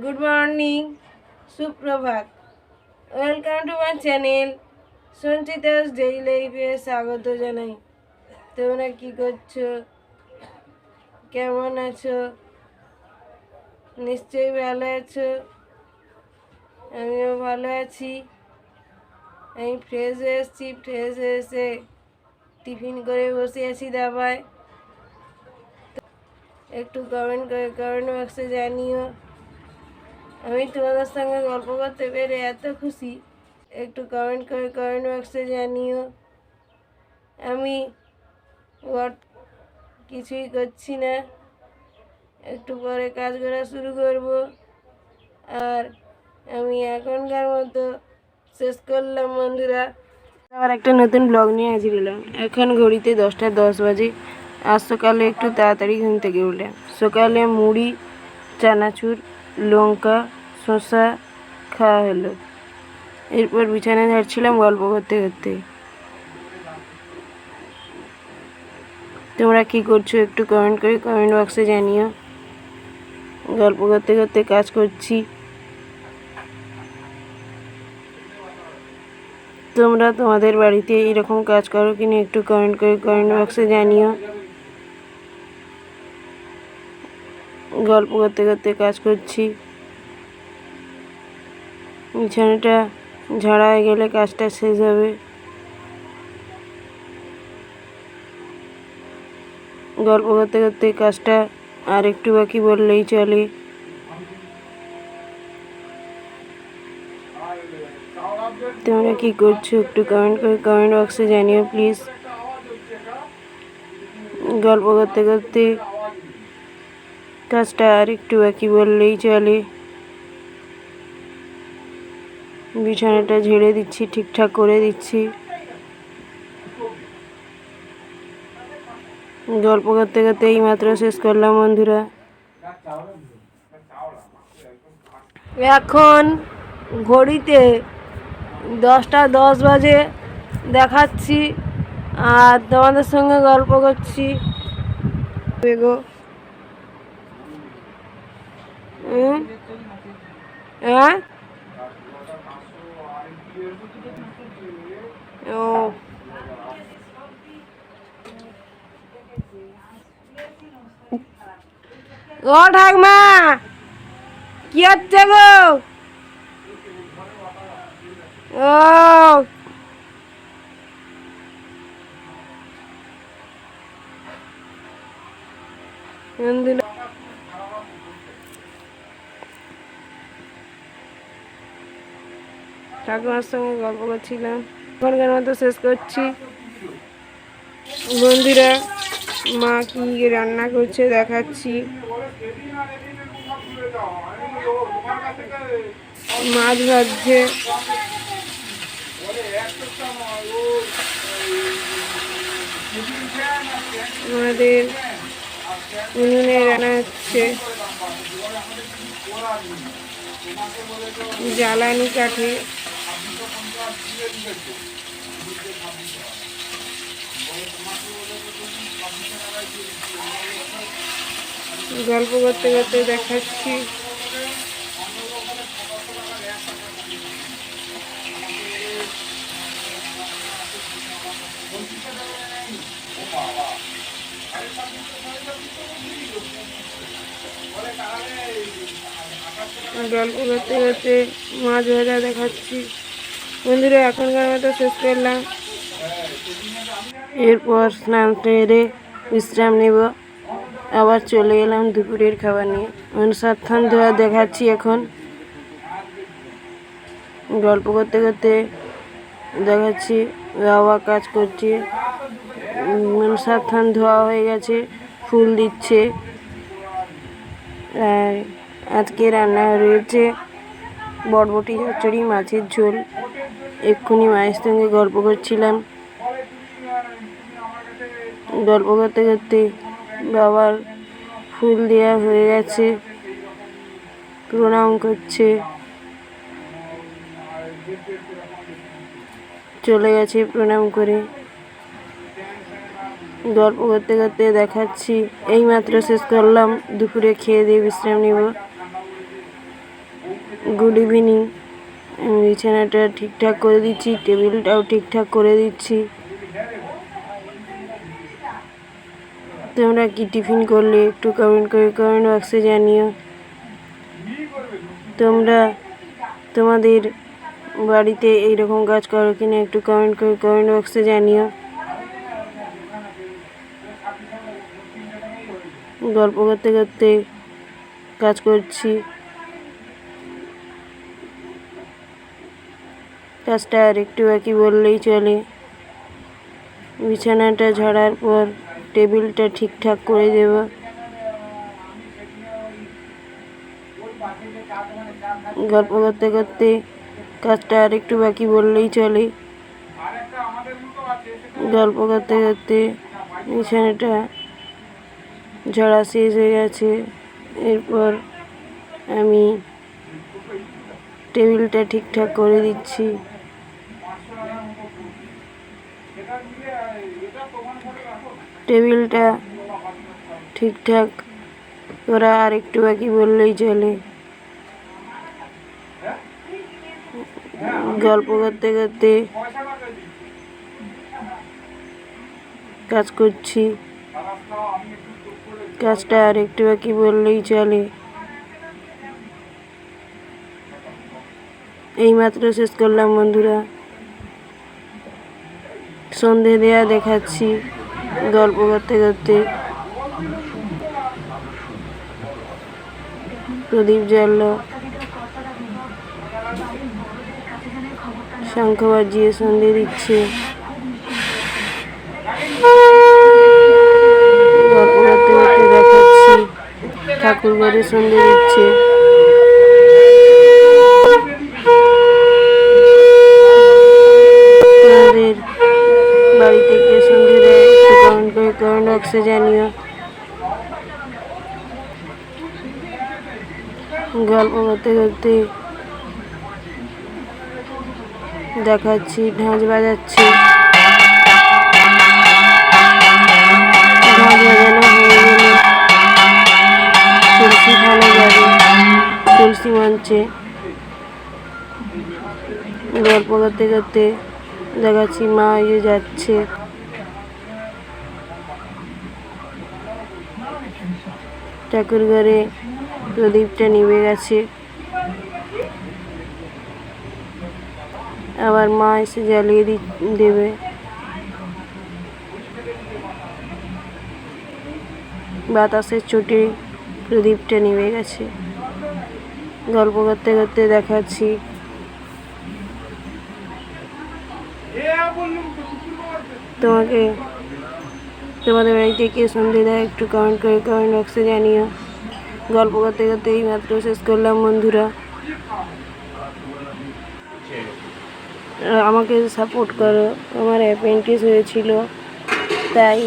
Good morning, সুপ্রভাত। Welcome to my channel Sanchita's daily লাইফে স্বাগত জানাই। তোমরা কি করছো, কেমন আছো? নিশ্চয়ই ভালো আছো। আমিও ভালো আছি। আমি ফ্রেশ হয়ে এসেছি। ফ্রেশ হয়ে এসে টিফিন করে বসে আছি দাবায়। একটু কমেন্ট বক্সে জানিও। আমি তোমাদের সঙ্গে গল্প করতে পেরে এত খুশি। একটু কমেন্ট বক্সে জানিও। আমি কিছুই করছি না, একটু পরে কাজ করা শুরু করব। আর আমি এখনকার মতো শেষ করলাম বন্ধুরা। আবার একটা নতুন ব্লগ নিয়ে হাজির হলাম। এখন ঘড়িতে 10টা 10 বাজে। আজ সকালে একটু তাড়াতাড়ি ঘুম থেকে উঠলাম। সকালে মুড়ি, চানাচুর, লঙ্কা, শসা খাওয়া হলো। এরপর বিছানায় ঝাড়ছিলাম গল্প করতে করতে। তোমরা কি করছো একটু কমেন্ট বক্সে জানিও। গল্প করতে করতে কাজ করছি। তোমরা তোমাদের বাড়িতে এরকম কাজ করো কিনা একটু কমেন্ট বক্সে জানিও। গল্প করতে করতে কাজ করছি। বিছানাটা ঝাড়া হয়ে গেলে কাজটা শেষ হবে। গল্প করতে করতে কাজটা আর একটু বাকি বললেই চলে। তোমরা কি করছো একটু কমেন্ট বক্সে জানিও প্লিজ। গল্প করতে করতে কাজটা আর একটু বাকি বললেই চলে। বিছানাটা ঝেড়ে দিচ্ছি, ঠিকঠাক করে দিচ্ছি। গল্প করতে করতে এই মাত্র শেষ করলাম বন্ধুরা। এখন ঘড়িতে 10টা 10 বাজে দেখাচ্ছি, আর তোমাদের সঙ্গে গল্প করছি। বেগো হ্যাঁ ও ও ঠাকমা, কি হচ্ছে গো? ও ঠাকুমার সঙ্গে গল্প করছিলাম। এখনকার মতো শেষ করছি বন্ধুরা। মা কি রান্না করছে দেখাচ্ছি। মাছ ভাজছে, আমাদের উনুনে রান্না হচ্ছে জ্বালানি কাঠে। গল্প করতে করতে দেখাচ্ছি। গল্প করতে করতে মাছ ভাজা দেখাচ্ছি বন্ধুরা। এখনকার মতো শেষ করলাম। এরপর স্নান সেরে বিশ্রাম নেব। আবার চলে এলাম দুপুরের খাবার নিয়ে। মনসার থান ধোয়া দেখাচ্ছি এখন। গল্প করতে করতে দেখাচ্ছি বাবা কাজ করছে। মনসার থান ধোয়া হয়ে গেছে, ফুল দিচ্ছে। আর আজকে রান্না রয়েছে বরবটি চচ্চড়ি, মাছের ঝোল। এক্ষুনি মায়ের সঙ্গে গল্প করছিলাম। গল্প করতে করতে বাবার ফুল দেওয়া হয়ে গেছে, প্রণাম করছে, চলে গেছে প্রণাম করে। গল্প করতে করতে দেখাচ্ছি এইমাত্র শেষ করলাম। দুপুরে খেয়ে দিয়ে বিশ্রাম নেব। Good evening. বিছানাটা ঠিকঠাক করে দিচ্ছি, টেবিলটাও ঠিকঠাক করে দিচ্ছি। তোমরা কি টিফিন করলে একটু কমেন্ট করে কমেন্ট বক্সে জানিও। তোমরা তোমাদের বাড়িতে এইরকম কাজ করো কিনা একটু কমেন্ট করে কমেন্ট বক্সে জানিও। গল্প করতে করতে কাজ করছি। কাজটা আর একটু বাকি বললেই চলে। বিছানাটা ঝাড়ার পর টেবিলটা ঠিকঠাক করে দেব। গল্প করতে করতে কাজটা আর একটু বাকি বললেই চলে। গল্প করতে করতে বিছানাটা ঝাড়া শেষ হয়ে গেছে। এরপর আমি টেবিলটা ঠিকঠাক করে দিচ্ছি। টেবিলটা ঠিকঠাক করা আর একটু বাকি বললেই চলে। গল্প করতে করতে কাজ করছি। কাজটা আর একটু বাকি বললেই চলে। এইমাত্র শেষ করলাম বন্ধুরা। সন্ধে দেয়া দেখাচ্ছি গল্প করতে করতে। প্রদীপ জ্বাললো, শঙ্খ বাজিয়ে সন্ধে দিচ্ছে। গল্প করতে করতে দেখাচ্ছি ঠাকুর ঘরে সন্ধে দিচ্ছে। তোমাদের বাড়ি থেকে সন্ধে দেয় একটু কমেন্ট করে কমেন্ট বক্সে জানিও। গল্প করতে করতে দেখাচ্ছি ঢাক বাজাচ্ছি। ঢাক বাজানো হয়ে গেলে তুলসী থানে যাবে, তুলসী মঞ্চে। গল্প করতে করতে দেখাচ্ছি মা এগিয়ে যাচ্ছে। ঠাকুর ঘরে প্রদীপটা নিভে গেছে। আবার মা এসে জ্বালিয়ে দেবে। বাতাসের চোটে প্রদীপটা নিভে গেছে। গল্প করতে করতে দেখাচ্ছি তোমাদের বাড়িতে কে সন্ধে দেয় একটু কমেন্ট করে কমেন্ট বক্সে জানিও। গল্প করতে করতে এই মাত্র শেষ করলাম বন্ধুরা। আমাকে সাপোর্ট করো। আমার অ্যাপেন্ডিক্স হয়েছিল, তাই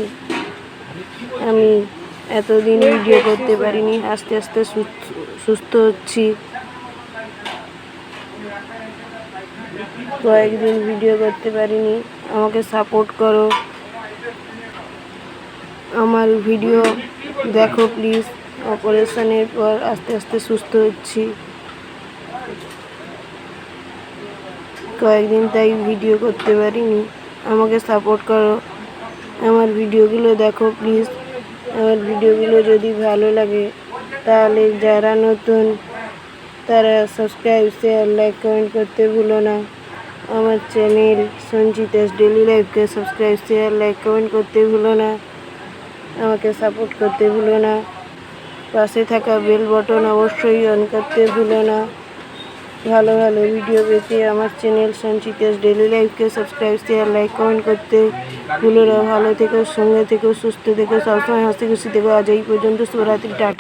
আমি এতদিন ভিডিও করতে পারিনি। আস্তে আস্তে সুস্থ হচ্ছি। কয়েকদিন ভিডিও করতে পারিনি, আমাকে সাপোর্ট করো। আমার ভিডিও দেখো প্লিজ। অপারেশনের পর আস্তে আস্তে সুস্থ হচ্ছি। কয়েকদিন তাই ভিডিও করতে পারিনি, আমাকে সাপোর্ট করো। আমার ভিডিওগুলো দেখো প্লিজ। আমার ভিডিওগুলো যদি ভালো লাগে তাহলে যারা নতুন তারা সাবস্ক্রাইব শেয়ার লাইক কমেন্ট করতে ভুলো না। আমার চ্যানেল সঞ্চিতাস ডেলি লাইফকে সাবস্ক্রাইব শেয়ার লাইক কমেন্ট করতে ভুলো না। আমাকে সাপোর্ট করতে ভুলো না। পাশে থাকা বেল বটন অবশ্যই অন করতে ভুলো না। ভালো ভালো ভিডিও পেতে আমার চ্যানেল সঞ্চিতাস ডেলি লাইফকে সাবস্ক্রাইব শেয়ার লাইক কমেন্ট করতে ভুলো না। ভালো থেকো, সঙ্গে থেকো, সুস্থ থেকো, সবসময় হাসি খুশি থেকো। আজ এই পর্যন্ত। শুভরাত্রি, টাটা।